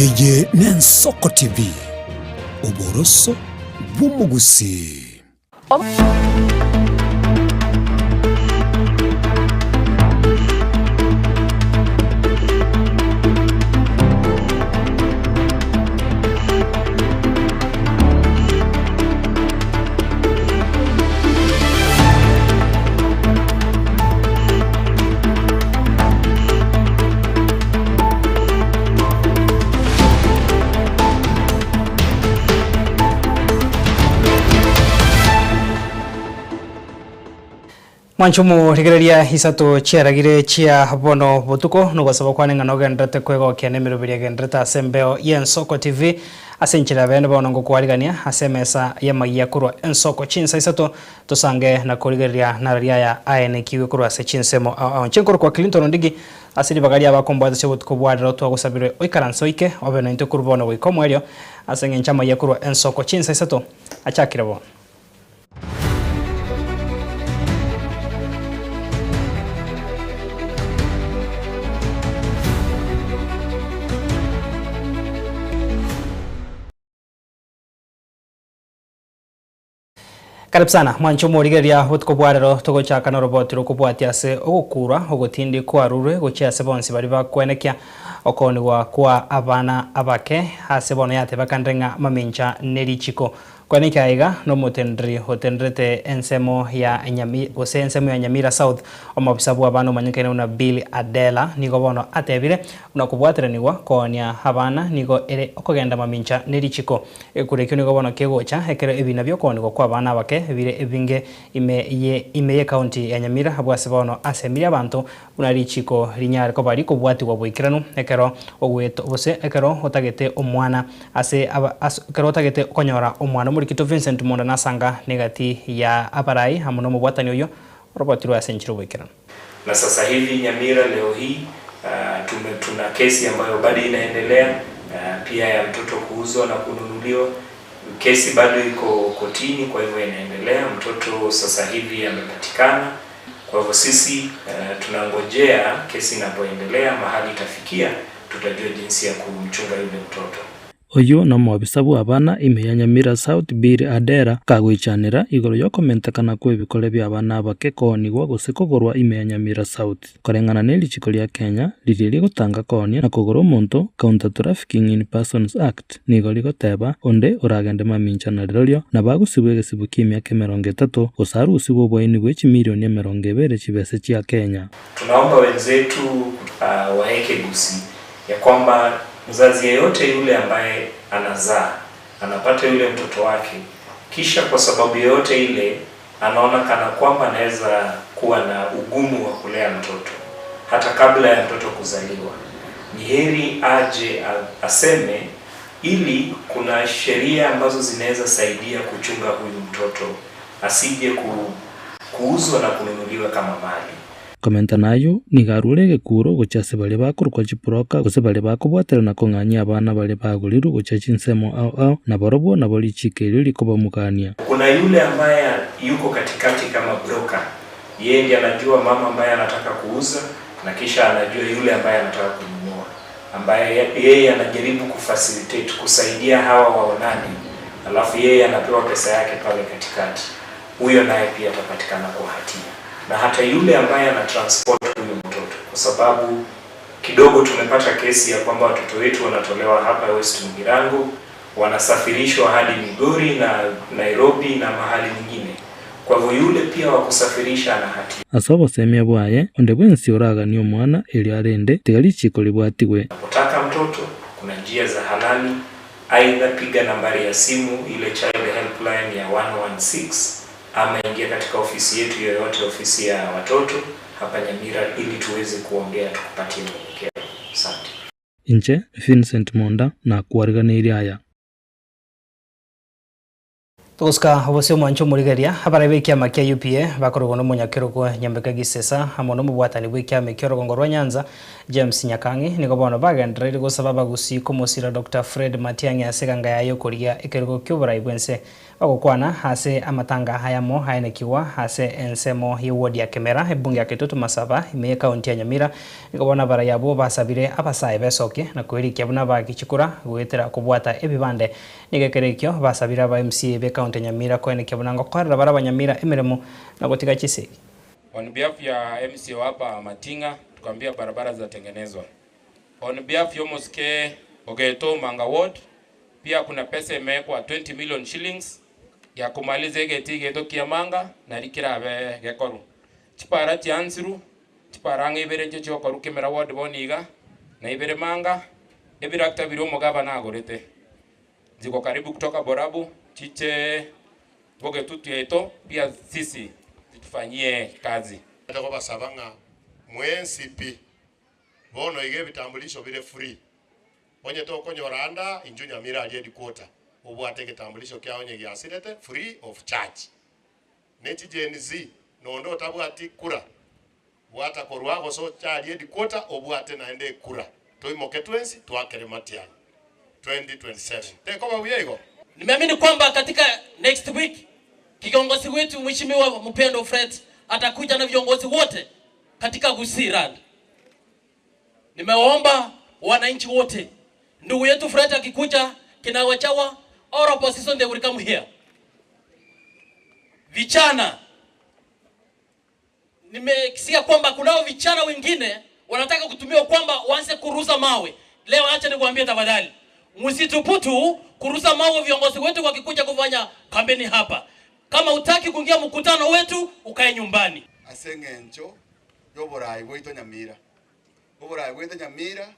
Eye n'Ensoko TV uboroso bw'umugusi. Mwanchumu rigereria hisato chiaragire chia bono botuko nugosaba kwanenga nogendete kwego kianemero biriagendeta asembeo y'Ensoko TV asenchira bene bono ngokwarigania asemesa yamagia kurwa Ensoko chinsa hisato tusange na kurigereria nararia ya ANQ kurwa se chinsemo chenkoro kwa Clinton ndigi asiri bagaria bakomboza se botuko bwadro twa gusabire oikaranso ike obeno into kurbono wikomo elio asenge nchama ya kurwa Ensoko chinsa hisato achakira bono. Karibu sana mwanchumu rigeria hutko bwarero togochaka na robot rokubwati ase ogukura ogotindi kwa rure gochiase bonsi bari bakwenekia okonigwa kwa abana abake ase bono yate bakandenga mamincha nerichiko kwaneka aiga no motendri hotendrete ensemo ya Nyamira South omabisabu abana manyekene una Bill Adela nigo bono atebire una kubwateraniwa konya abana nigo ere okogenda mamincha nerichiko ekurekyo nigo bono kegocha ekero ebinabyo konigwa kwa abana abake bire ebinge imeye county ya Nyamira abwase bono asemiri abantu una richiko rinyare ko bari kubwatirwa bwikirano ekero ogweto bose ekero otagete omwana ase ekero otagete konyora omwana Kito Vincent Monda nasanga negati ya abarai hamuno mubwatani uyo robotiro asenchiro wekera. Na sasa hivi Nyamira leo hii tuna kesi ambayo bado inaendelea pia ya mtoto kuuzwa na kununuliwa. Kesi bado iko kotini, kwa hivyo inaendelea. Mtoto sasa hivi amepatikana. Kwa hivyo sisi tunangojea kesi inapoendelea, mahali itafikia tutajua jinsi ya kumchunga yule mtoto. Oyo no mwabisabu abana imeya Nyamira South Bill Adela kagwichanira igoro yo komentakana kwe bikole bya abana abake konigwa gusekogorwa imeya Nyamira South korengana n'elichiko lya Kenya liriri gutanga konia na kugora omonto Counter Trafficking in Persons Act nigo ligoteba onde uragende mamincha na riryo na bagusibwe gesibu kimya ke 30 gosaru usibwo bwaini bwechi milioni 20 chibese chia Kenya. Tunaomba wenzetu waeke gusi ya kwamba mzazi yeyote yule ambaye anazaa anapata yule mtoto wake, kisha kwa sababu yote ile anaona kana kwamba anaweza kuwa na ugumu wa kulea mtoto hata kabla ya mtoto kuzaliwa, ni heri aje aseme, ili kuna sheria ambazo zinaweza saidia kuchunga huyu mtoto asije kuuzwa na kununuliwa kama mali. Komenta nayo ni garure gekuro gochase bale bakurwa chiproka gose bale bakubwatera na konganya abana bale baguriru gochachi nsemo au na borobo na bali chikeli likoba mukania. Kuna yule ambaye yuko katikati kama broker, yeye ndiye anajua mama ambaye anataka kuuza na kisha anajua yule ambaye anataka kununua, ambaye yeye anajaribu kufacilitate, kusaidia hawa waonani, alafu yeye anapewa pesa yake pale katikati. Huyo naye pia atapatikana kwa hatia. Na hata yule ambaye anatransport huyu mtoto, kwa sababu kidogo tumepata kesi ya kwamba watoto wetu wanatolewa hapa West Mugirango wanasafirishwa hadi Migori na Nairobi na mahali nyingine. Kwa hivyo yule pia wa kusafirisha ana hatia. Asabo semia bwaye onde bwensi oraga ni omwana eli arende tegali chiko libwatigwe. Unapotaka mtoto kuna njia za halali, aidha piga nambari ya simu ile child helpline ya 116 ama ingia katika ofisi yetu yoyote, ofisi ya watoto hapa Nyamira, ili tuweze kuongea tukupatie mwelekeo. Asante. Inche Vincent Monda na kuarigana iriaya. Tuska obosio mwancho murigeria abara bekiama kia UPA bakorwo no munyakiro kwa Nyambeka Gisesa hamwe no mubwatani bw'ikiama kyo Rugongo rwa Nyanza James Nyakangi niko bono bagenderere gusaba bagusi kumusira Dr. Fred Matiang'i aseganga yayo kuria ikirugo ky'uburai bwense bagukwana hase amatanga hayamo haenekiwa hase ensemo y'ward ya Kemera ebunge ya Kitutu Masaba ime kaunti ya Nyamira niko bona bara yabo basabire abasaye besoke na kwirikia buna bagichikura gwetera kubwata ebibande nigekerekyo basabira ba MCA be kaunti ya Nyamira kwenekia buna ngokorera bara banyamira emiremo na gotiga chisegi. On behalf ya MCA hapa Matinga tukaambia barabara zitatengenezwa. On behalf ya Moske Ogeto Manga Ward pia kuna pesa imewekwa 20 million shillings ya kumaliza geti geto Kiamanga na Likirabe Gekoru. Chipara Tiansiru, chipara ngibere cyo Koru Kemera Ward boniga na ibere Manga ebirakta biro mugaba na gorete. Ziko karibu kutoka Borabu, Chiche Bogetutu yeto pia sisi tufanyie kazi. Ndako basabanga mwensipi bono ige bitambulisho bile free onye to konyoranda inju Nyamira ali headquarter obwate kitambulisho kya onye gya sirete free of charge neti Gen Z nondo tabwati kura bwata korwago so chali headquarter obwate naende kura toimoke twensi twakere Matiang'i 2027 teko bawiyego. Nimeamini kwamba katika next week kiongozi wetu Mheshimiwa Mpendo Fred atakuja na viongozi wote katika Gusii Rand. Nimeomba wananchi wote, ndugu yetu Fred akikuja Kinawachawa all opposition they will come here. Vijana, nimesikia kwamba kunao vijana wengine wanataka kutumia kwamba waanze kuruza mawe. Leo acha nikwambie tafadhali, msituputu kuruza mawe viongozi wetu wakikuja kufanya kampeni hapa. Kama utaki kuingia mkutano wetu ukae nyumbani. Asengencho yoborai bwito Nyamira. Oborai bwito Nyamira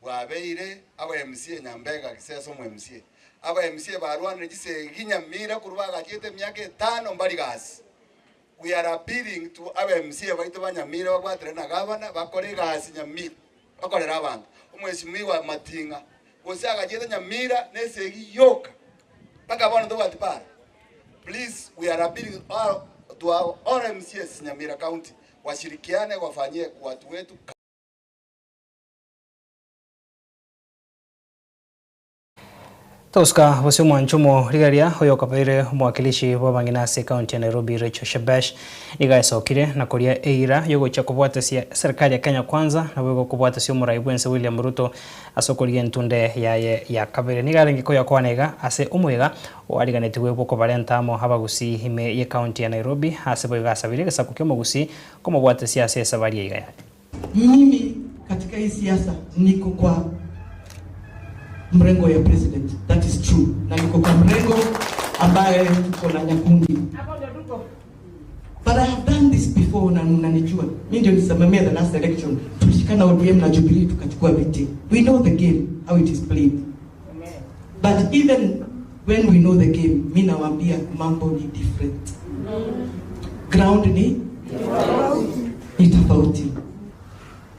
wabeire aba MCA Nyambeka Gisesa mu MCA. Aba MCA barwanire gisegi Nyamira kurubaga cyete myaka 5 mbali gasi. We are appealing to aba MCA baito banyamira bagwatire na gavana bakore gasi Nyamira. Bakorera abantu. Umweshimiwa Matinga. Gosaga cyete Nyamira nesegi yoka. Paka bana ndo batipara. Please, we are appealing to our MCS Nyamira County. Washirikiane wafanyie watu wetu. Tuska bosio mwanchumo rigaria hoyo kabaire mwakilishi wa Banginasi County ya Nairobi Rachel Shebesh igaisokire na kuria eira yogo cha kubwata serikali ya Kenya Kwanza na wego kubwata sio muraibwense William Ruto asokorie ntunde ya kabaire nigarengi ko yakwanega ase umwega wariganetiwe boko barentamo habagusi hime ye county ya Nairobi ase boyo gasabire gasakukyo mugusi komo bwata siasa sabari igaya. Mimi katika hii siasa niko kwa mrengo ya president, that is true, na niko kwa mrengo ambaye tuko na Nyakundi. But I have done this before na mnanijua. Mimi ndio nisimamia the last election. Tulishikana ODM na Jubilee tukachukua viti. We know the game, how it is played. But even when we know the game, mimi nawaambia mambo ni different. Ground ni tofauti.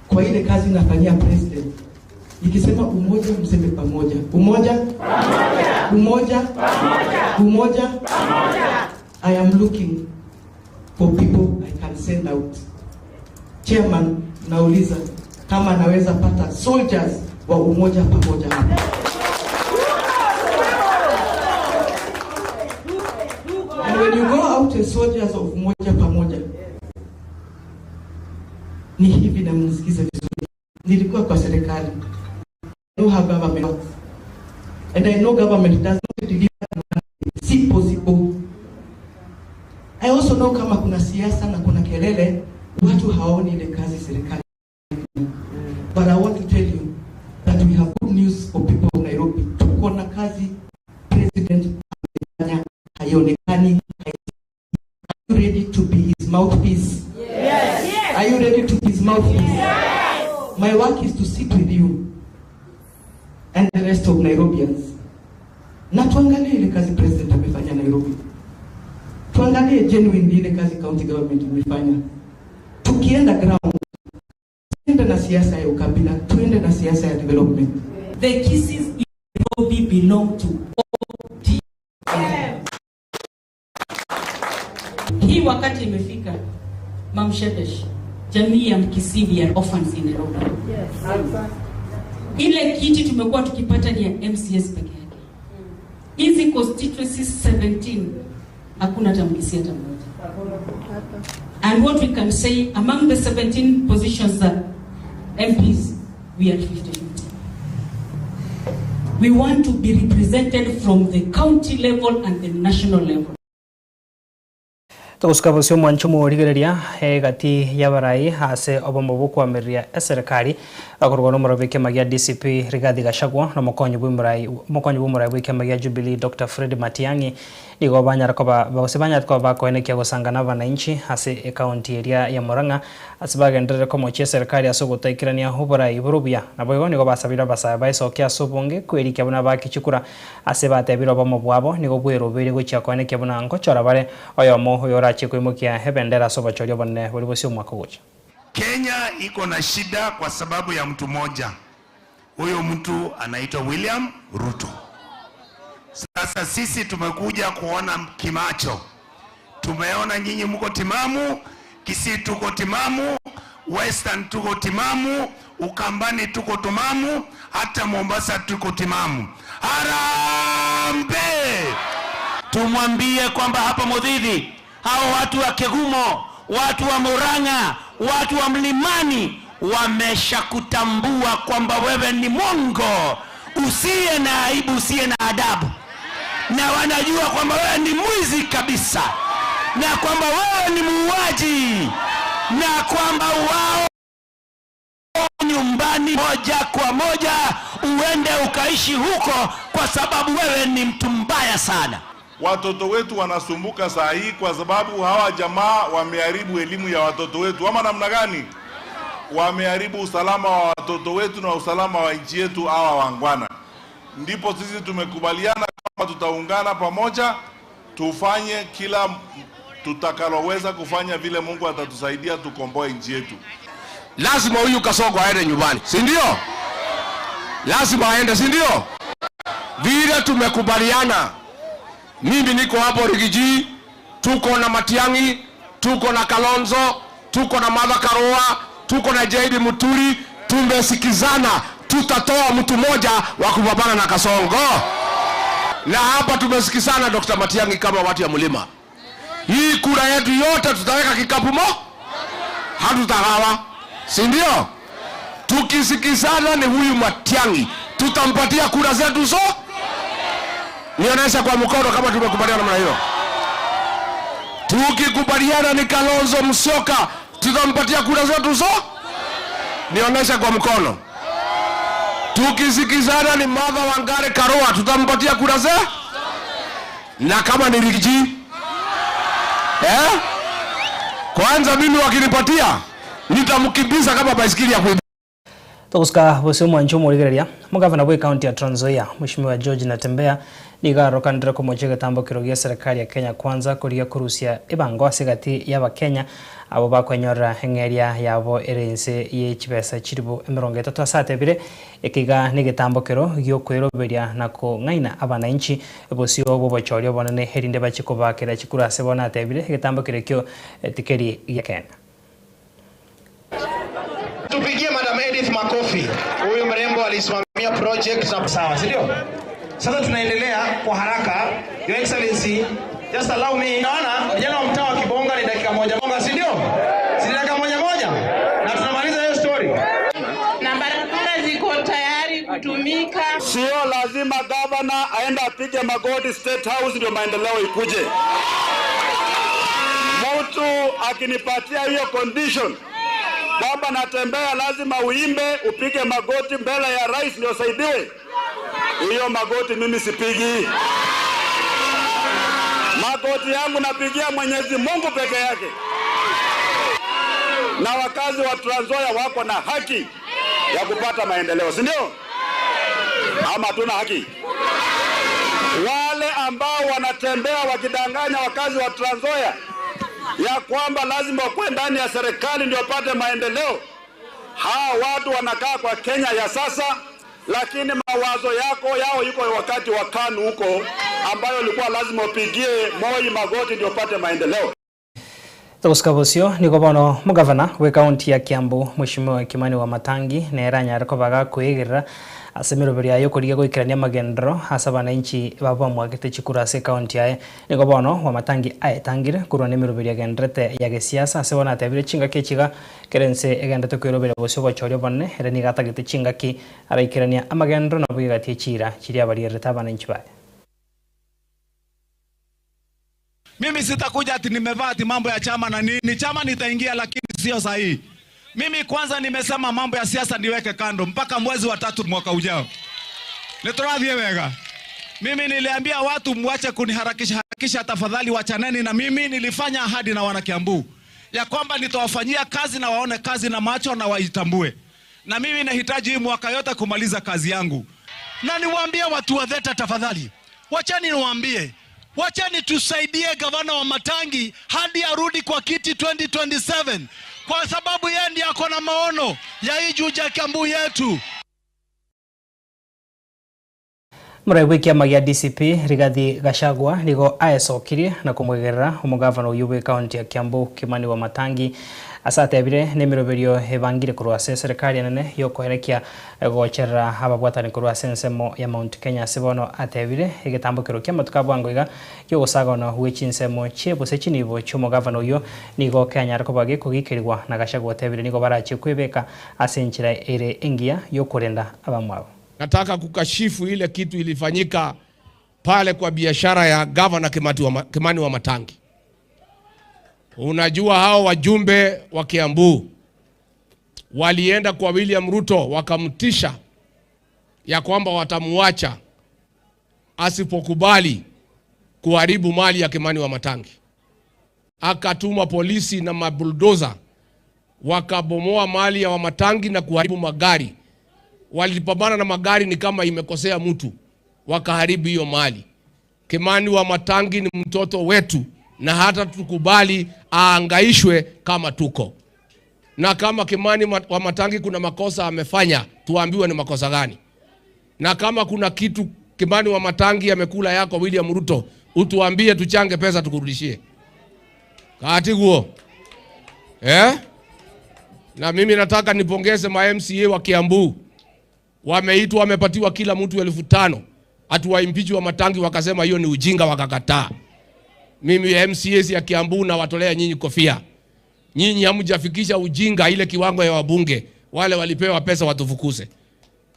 Kwa ile kazi nafanyia president, nikisema umoja mseme pamoja. Umoja pamoja. Umoja pamoja. Umoja pamoja. I am looking for people I can send out. Chairman, nauliza kama naweza pata soldiers wa umoja pamoja hapa. And when you go out as soldiers of umoja pamoja, ni hivi na mnisikize vizuri. Nilikuwa kwa serikali. I know how government works. And I know government does not deliver si possible. I also know kama kuna siasa na kuna kelele, watu haoni ile kazi serikali. But I want to tell you that we have good news for people of Nairobi. Tuko na kazi president haionekani. Are you ready to be his mouthpiece? Yes. Are you ready to be his mouthpiece? Yes. My work is to sit with you and the rest of Nairobians. Na tuangalie ile kazi president amefanya Nairobi. Tuangalie genuine ile kazi county government imefanya. Tukienda ground, tuende na siasa ya ukabila, tuende na siasa ya development. The kisses in Nairobi belong to wakati imefika, Mam Shebesh, jamii ya Mkisivi ya orphans in Nairobi. Ile kiti tumekuwa tukipata ni ya MCS peke yake. Hizi constituencies 17 hakuna hata Mkisia hata mmoja. And what we can say, among the 17 positions that MPs, we are 50-50. We want to be represented from the county level and the national level. Tukusikabusio mwanchumu origereria gati yabarai hase obomobu kwamiria serikali akorwa no murabike magia DCP Rigathi Gachagua na mokonyi bumurai bwike magia Jubilee Dr. Fred Matiang'i igo banyarkoba bakoba koenekia gusangana wananchi hase county area ya Murang'a asibagendere ko mochie serikali asogutaikirania huburai burubia na boigo nigo basabira basaba isokia subunge kwerikia buna bakichukura asibatebiro bomobwabo nigo bwerobere gochia koenekia buna ngochora bare oyomo oyora chikuimukia hebendera sobachorio bonne buri bosio mwako gocha. Kenya iko na shida kwa sababu ya mtu moja. Huyo mtu anaitwa William Ruto. Sasa sisi tumekuja kuona kimacho. Tumeona nyinyi mko timamu, Kisii tuko timamu, Western tuko timamu, Ukambani tuko timamu, hata Mombasa tuko timamu. Harambe! Tumwambie kwamba hapa Muthidi, hao watu wa Kegumo, watu wa Murang'a, watu wa Mlimani wameshakutambua kwamba wewe ni mongo, usiye na aibu, usiye na adabu, na wanajua kwamba wewe ni mwizi kabisa, na kwamba wewe ni muuaji, na kwamba wao nyumbani moja kwa moja uende ukaishi huko kwa sababu wewe ni mtu mbaya sana. Watoto wetu wanasumbuka saa hii kwa sababu hawa jamaa wameharibu elimu ya watoto wetu. Ama namna gani? Wameharibu usalama wa watoto wetu na usalama wa nchi yetu hawa wangwana. Ndipo sisi tumekubaliana kwamba tutaungana pamoja, tufanye kila tutakaloweza kufanya vile Mungu atatusaidia tukomboe nchi yetu. Lazima huyu Kasongo aende nyumbani, si ndio? Lazima aende, si ndio? Vile tumekubaliana. Mimi niko hapo Rigiji, tuko na Matiang'i, tuko na Kalonzo, tuko na Martha Karua, tuko na Jaidi Muturi, tumesikizana tutatoa mtu mmoja wa kupambana na Kasongo. Na hapa tumesikizana Dr. Matiang'i kama watu ya Mlima. Hii kura yetu yote tutaweka kikapu hatutagawa, si ndio? Tukisikizana ni huyu Matiang'i, tutampatia kura zetu nionyesha kwa mkono kama tumekubaliana namna hiyo. Tukikubaliana ni Kalonzo Musyoka, tutampatia kura zetu nionyesha kwa mkono. Tukisikizana ni Martha Wangari Karua, tutampatia kura na kama ni Rigiji kwanza mimi wakinipatia nitamkimbiza kama baisikeli ya kuiba. Tukuska bose mwanchumu origereria mugavana bwe county ya Trans Nzoia Mheshimiwa George Natembeya nigaroka ndire ko mochege tambo kirogia serikali ya Kenya kwanza kuria kurusia ibango asigati yaba Kenya abo bakwenyora hengeria yabo erense ye chibesa chiribo 30 asatebire ekiga nigetambo kiro gyo kweroberia nako ngaina abananchi bosio bo bochorio bonane herinde bachikobakira chikura sebona atebire getambo kirekyo tikeri ya Kenya. Tupigie Madam Edith makofi. Huyu mrembo alisimamia project za sawa, si ndio? Sasa tunaendelea kwa haraka. Your Excellency, just allow me. Naona vijana wa mtaa wa Kibonga ni dakika moja, si ndio? Si dakika moja. Na tunamaliza hiyo story. Na barabara ziko tayari kutumika. Sio lazima governor aende apige magoti State House ndio maendeleo ikuje. Mtu akinipatia hiyo condition, Baba Natembeya lazima uimbe, upige magoti mbele ya rais ndio usaidiwe. Hiyo magoti mimi sipigi. Magoti yangu napigia Mwenyezi Mungu peke yake. Na wakazi wa Trans Nzoia wako na haki ya kupata maendeleo, si ndio? Ama tuna haki? Wale ambao wanatembea wakidanganya wakazi wa Trans Nzoia ya kwamba lazima wakwe ndani ya serikali ndio wapate maendeleo, hao watu wanakaa kwa Kenya ya sasa, lakini mawazo yao yuko wakati wa KANU huko, ambayo ilikuwa lazima upigie Moi magoti ndio upate maendeleo. Tuguskabusio niko bono mugavana we county ya Kiambu Mheshimiwa Kimani Wamatangi neranya ariko baga kwigirira asemiroberi yo kuriga goikrania magendro hasabana inchi baba mwagete chikura se county yae niko bono Wamatangi aetangire kurwa nemiroberi agendrete ya gesiasa asebona atabire chinga kechiga kerense egendete kwirobere bosyo bochorio bonne ereni gatagite chinga ki araikirania amagendro na bwigatie chira chiri abari retabana inchi bae. Mimi sitakuja ati nimevaa ati mambo ya chama na nini. Chama nitaingia lakini sio sahihi. Mimi kwanza nimesema mambo ya siasa niweke kando mpaka mwezi wa 3 mwaka ujao. Nitoradhie wega. Mimi niliambia watu mwache kuniharakisha tafadhali wachaneni na mimi nilifanya ahadi na wana Kiambu ya kwamba nitawafanyia kazi na waone kazi na macho na waitambue. Na mimi nahitaji hii mwaka yote kumaliza kazi yangu. Na niwaambie watu wa Theta tafadhali. Wachani niwaambie. Wachani tusaidie gavana Wamatangi hadi arudi kwa kiti 2027 kwa sababu yeye ndiye ako na maono ya hii Juja Kiambu yetu. Muraibu ya magia DCP Rigathi Gachagua nigo aecokirie na kumwegerera umugavana uyu county ya Kiambu Kimani Wamatangi asatebire nemiroberio hebangire kurwa serikali nene yo koherekia gocherera ababwatani kurwa sensemo ya Mount Kenya sebono atebire igetambukiro kya matukabwangoiga yo gusagona huichinsemo chebo sechinibo cy'umugavana uyu nigo Kenya ariko bage kugikirwa na Gachagua atebire nigo barachi kwebeka asenchira ere engia yo kurenda abamwabo. Nataka kukashifu ile kitu ilifanyika pale kwa biashara ya Governor Kimani Wamatangi. Unajua hao wajumbe wa Kiambu walienda kwa William Ruto wakamtisha ya kwamba watamuacha asipokubali kuharibu mali ya Kimani Wamatangi. Akatuma polisi na mabuldoza wakabomoa mali ya Wamatangi na kuharibu magari. Walipambana na magari ni kama imekosea mtu, wakaharibu hiyo mali. Kimani Wamatangi ni mtoto wetu na hata tukubali aangaishwe kama tuko. Na kama Kimani Wamatangi kuna makosa amefanya, tuambiwe ni makosa gani. Na kama kuna kitu Kimani Wamatangi amekula yako William Ruto, utuambie tuchange pesa tukurudishie. Kati huo. Na mimi nataka nipongeze ma MCA wa Kiambu. Wameitwa wamepatiwa kila mtu 1500. Atuwa impeach Wamatangi wakasema hiyo ni ujinga wakakataa. Mimi MCAs ya Kiambu na watolea nyinyi kofia. Nyinyi hamjafikisha ujinga ile kiwango ya wabunge. Wale walipewa pesa watufukuze.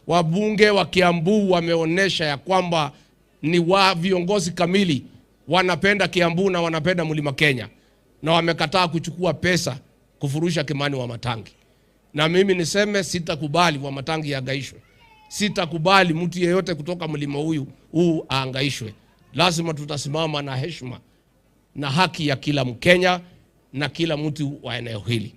Wabunge wa Kiambu wameonesha ya kwamba ni wa viongozi kamili. Wanapenda Kiambu na wanapenda Mlima Kenya. Na wamekataa kuchukua pesa kufurusha Kimani Wamatangi. Na mimi niseme sitakubali Wamatangi aangaishwe. Sitakubali mtu yeyote kutoka mlima huu aangaishwe. Lazima tutasimama na heshima na haki ya kila Mkenya na kila mtu wa eneo hili.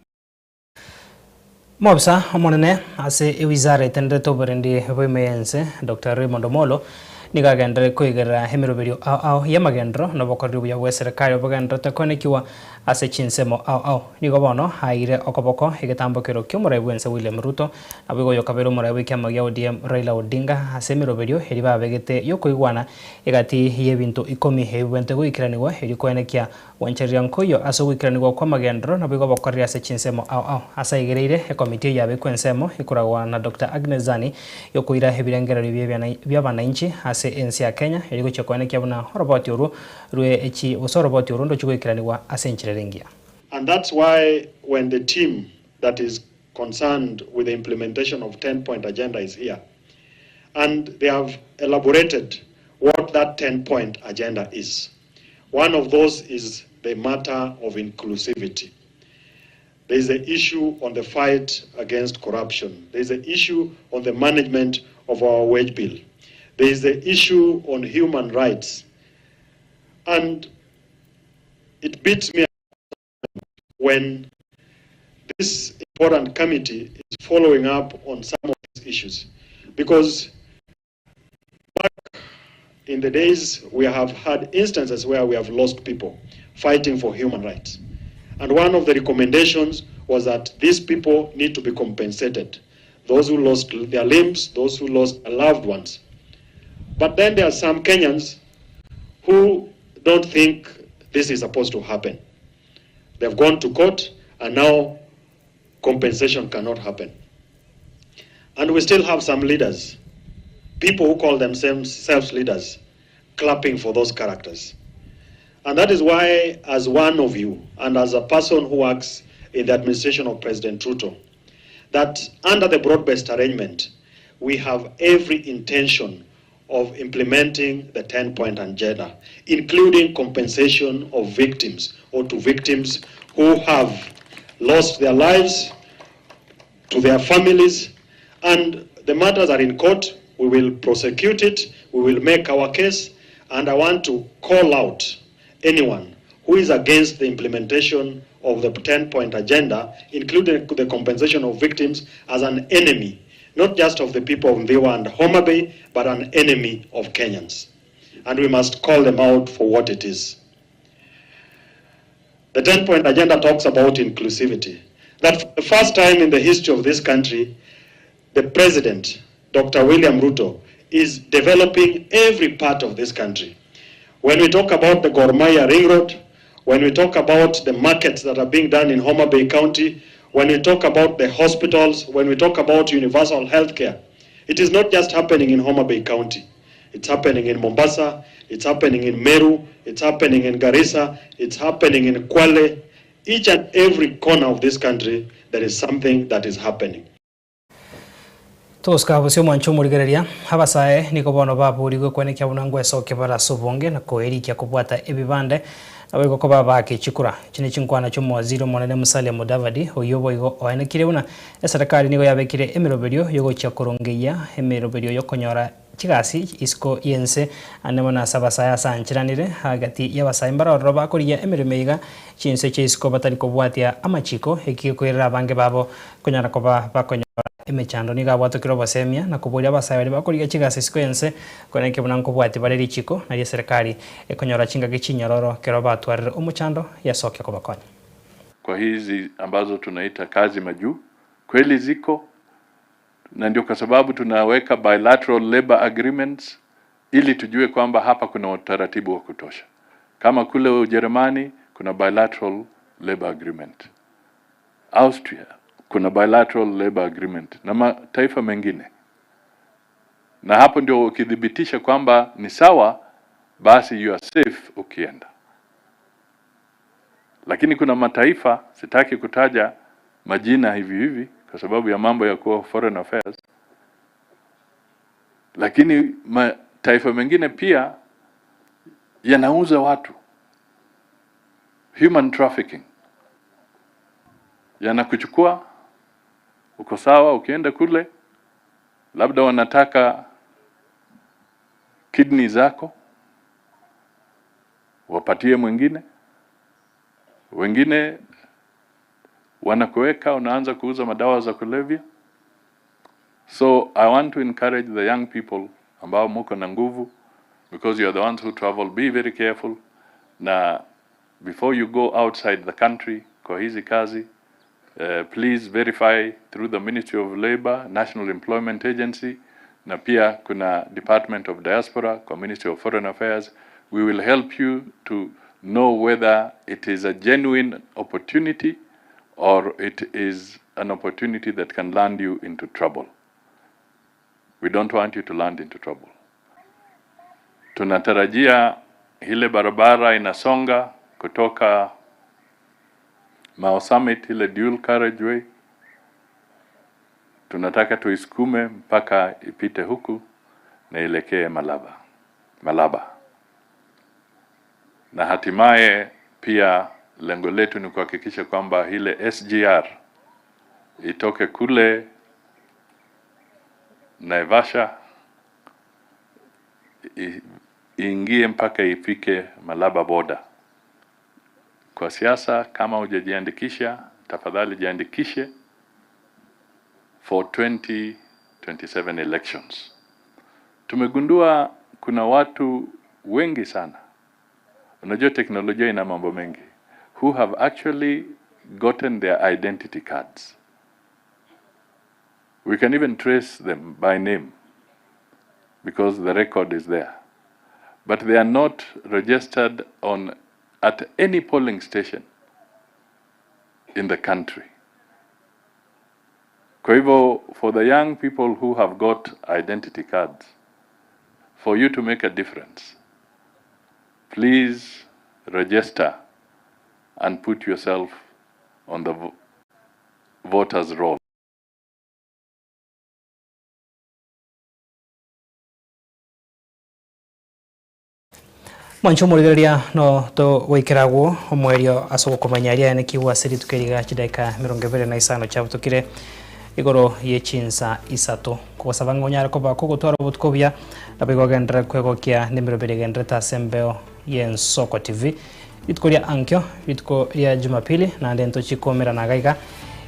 Mobsa monene ase wizara itendeto berendi wemeyense Dr. Raymond Omolo nigagendere kwigera hemiroberio au ya magendro no bokoribu ya serikali obagendro tekonekiwa ase chinsemo au nigo bono haire okoboko igetambokero kyomuraibuense William Ruto abigo yokabero muraibu kyamagia ODM Raila Odinga ase hemiroberio heriba begete yokoigwana igati yebintu 10 hebwente goikiraniwa herikoenekia wancheria nkoyo ase goikiraniwa kwa magendro no bigo bokorria ase chinsemo au ase igereire komite ya bekwensemo ikuragwa na Dr. Agnes Zani yokoira hebirengero bya bananchi ase ensi ya Kenya eriko chekwanekya buna roboti uru rue echi usoroboti uru ndo chigwikiraniwa ase nchirerengia. And that's why when the team that is concerned with the implementation of 10-point agenda is here and they have elaborated what that 10-point agenda is. One of those is the matter of inclusivity. There is the issue on the fight against corruption. There is the issue on the management of our wage bill. There is the issue on human rights. And it beats me when this important committee is following up on some of these issues. Because back in the days, we have had instances where we have lost people fighting for human rights. And one of the recommendations was that these people need to be compensated. Those who lost their limbs, those who lost their loved ones. But then there are some Kenyans who don't think this is supposed to happen. They've gone to court, and now compensation cannot happen. And we still have some leaders, people who call themselves leaders, clapping for those characters. And that is why, as one of you, and as a person who works in the administration of President Ruto, that under the broad-based arrangement, we have every intention of implementing the 10-point agenda, including compensation of victims or to victims who have lost their lives, to their families, and the matters are in court. We will prosecute it, we will make our case, and I want to call out anyone who is against the implementation of the 10-point agenda, including the compensation of victims, as an enemy, not just of the people of Mviwa and Homa Bay, but an enemy of Kenyans. And we must call them out for what it is. The 10-point agenda talks about inclusivity. That for the first time in the history of this country, the President, Dr. William Ruto, is developing every part of this country. When we talk about the Gor Mahia Ring Road, when we talk about the markets that are being done in Homa Bay County, when we talk about the hospitals, when we talk about universal health care, it is not just happening in Homa Bay County. It's happening in Mombasa, it's happening in Meru, it's happening in Garissa, it's happening in Kwale. Each and every corner of this country, there is something that is happening. Toska busio mwancho murigereria habasae niko bono baburigo kwenekia bunangwe soke bara subonge na koeri kya kubwata ebibande abego ko baba ke chikura chine chinkwana cyo mwaziro monene Musalia Mudavadi oyobo igo oenekire una esarakari nigo yabekire emeroberio yogo kya korongeya emeroberio yokonyora chigasi isko yense anemona sabasaya sanchiranire hagati y'abasaye mbaroro bakoriya emeremeiga chinse chisko batari kubwatia amachiko ekikwera bange babo konyara koba bakonyora emechando niga bwatokiro basemia na kuburia basaye bakoriya chigasi isko yense koneke bunanko bwati bareri chiko na serikali ekonyora chinga gichinyororo kero batwarire umuchando yasoke kobakonya kwa hizi ambazo tunaita kazi majuu kweli ziko, na ndio kwa sababu tunaweka bilateral labor agreements ili tujue kwamba hapa kuna utaratibu wa kutosha. Kama kule Ujerumani kuna bilateral labor agreement, Austria kuna bilateral labor agreement na mataifa mengine. Na hapo ndio ukidhibitisha kwamba ni sawa, basi you are safe ukienda. Lakini kuna mataifa, sitaki kutaja majina hivi kwa sababu ya mambo ya kuwa foreign affairs, lakini mataifa mengine pia yanauza watu, human trafficking. Yanakuchukua, uko sawa, ukienda kule, labda wanataka kidney zako, wapatie mwingine, wengine wanakuweka, unaanza kuuza madawa za kulevya. So I want to encourage the young people ambao muko na nguvu, because you are the ones who travel, be very careful. Na before you go outside the country kwa hizi kazi, please verify through the Ministry of Labor, National Employment Agency, na pia kuna Department of Diaspora kwa Ministry of Foreign Affairs. We will help you to know whether it is a genuine opportunity or it is an opportunity that can land you into trouble. We don't want you to land into trouble. Tunatarajia hile barabara inasonga kutoka Mau Summit, hile dual carriageway. Tunataka tuisukume mpaka ipite huku na ilekee Malaba. Na hatimaye pia lengo letu ni kuhakikisha kwamba hile SGR itoke kule Naivasha iingie mpaka ifike Malaba border. Kwa siasa, kama hujajiandikisha, tafadhali jiandikishe for 2027 elections. Tumegundua kuna watu wengi sana, unajua teknolojia ina mambo mengi, who have actually gotten their identity cards. We can even trace them by name because the record is there. But they are not registered at any polling station in the country. Kwa hivyo, for the young people who have got identity cards, for you to make a difference, please register and put yourself on the voters roll. Mwancho murigeria no to wikiragwo omwerio asogo kumanyaria ne kiwa siri tukiriga chidaika 25 cyabutukire igoro yechinsa isato kwa sabango nyara ko ba ko twara butkobya nabigo gendra kwego kya nimero beregendra ta sembeo yen Soko TV itkoria ankyo itko ya Jumapili na ndento chikomera na gaiga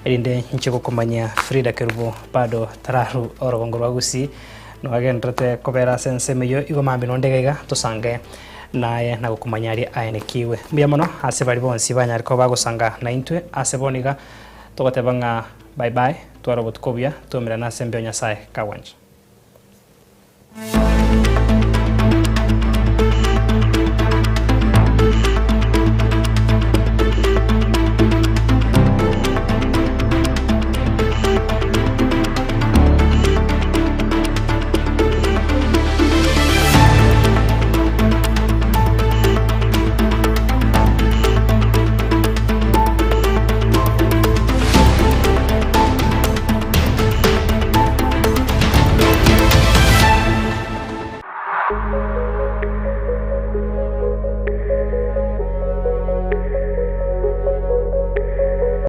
erinde nchiko kumanya Frida Kerubo bado tararu orogongorwa gusi no agendra te kobera sensemeyo igo mambi no ndegaiga tusange naye na gukumanyari aenekiwe mbia mono ase bari bonsi banyari ko bagusanga na intwe ase boniga tugotebanga bye bye twara butkobya tumira na sembeo nyasaye kawanje.